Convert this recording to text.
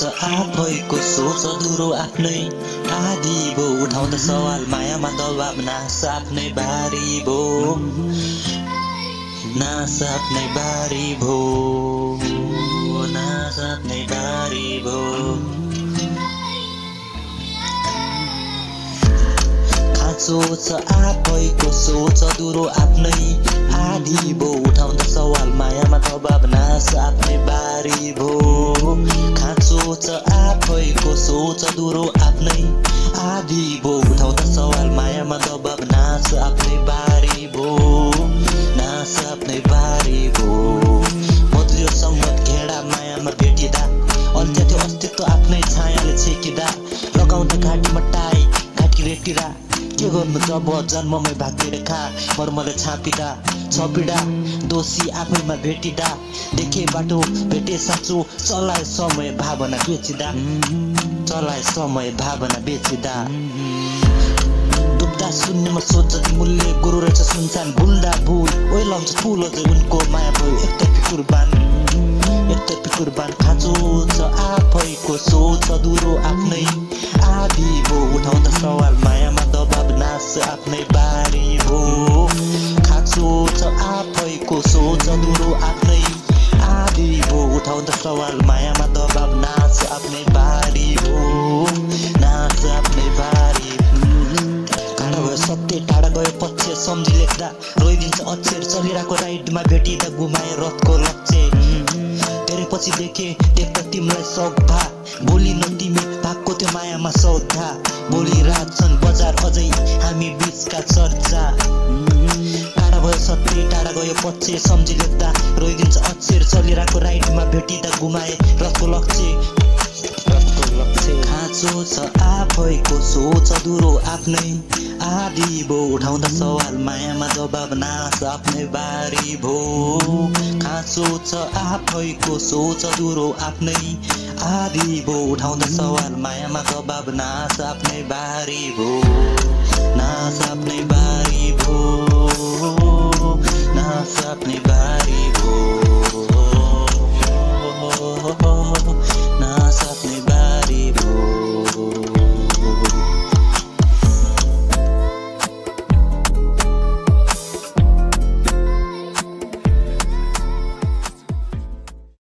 आफैको सोच अधुरो आफ्नै आधी भो उठाउँदा सवाल मायामा दबाब नास आफ्नै बारी भो नास आफ्नै बारी भो नास आफ्नै बारी भो खाँचो छ आफैको सोच अधुरो आफ्नै आधी भो उठाउँदा सवाल मायामा दबाब नास आफ्नै बारी भो खाँचो छ आफैको सोच अधुरो आफ्नै आधी भो उठाउँदा सवाल मायामा दबाब नास आफ्नै बारी भो नास आफ्नै बारी भो बदलियो सङ्गत घेडा मायामा भेटिँदा अन्त्य त्यो अस्तित्व आफ्नै छायाले छेकिँदा लगाउँदा घाँटीमा टाई घाँटी रेटिँदा के गर्नु जब जन्ममै भाग्य रेखा मर्मले छापिँदा छपिँदा दोषी आफैमा भेटिँदा देखे बाटो भेटे साँचो चलाए समय भावना बेचिँदा चलाए समय भावना बेचिँदा डुब्दा शून्यमा सोच जति मूल्य गुरु रहेछ सुनसान भुल्दा भुल ओइलाउँछ ठुलो चाहिँ उनको माया भयो एकतर्फी कुर्बान खाँचो छ आफैको सोच अधुरो आफ्नै आधी भो उठाउँदा सवाल मायामा दबाब नास आफ्नै बारी भो खाँचो छ आफैको सोच अधुरो आफ्नै आधी भो उठाउँदा सवाल मायामा दबाब नास आफ्नै बारी भो नास आफ्नै बारी टाढा भयो सत्य टाढा गयो पक्ष सम्झी लेख्दा रोइदिन्छ अक्षर चलिरहेको राइडमा भेटिँदा गुमाए रथको लक्ष्य धेरै पछि देख्दा तिमीलाई सौधा बोली न तिमी भागको त्यो मायामा सौधा बोली राख्छन् बजार अझै हामी बिचका चर्चा टाढा भयो सत्य टाढा गयो पछि सम्झी लेख्दा रोइदिन्छ अक्षर चलिरहेको राइडमा भेटिँदा गुमाए रथको लक्ष्य खाँचो छ आफैको सोच अधुरो आफ्नै आधी भो उठाउँदा सवाल मायामा दबाब नास आफ्नै बारी भो खाँचो छ आफैको सोच अधुरो आफ्नै आधी भो उठाउँदा सवाल मायामा दबाब नास आफ्नै बारी भो नास आफ्नै बारी भो नास आफ्नै बारी भो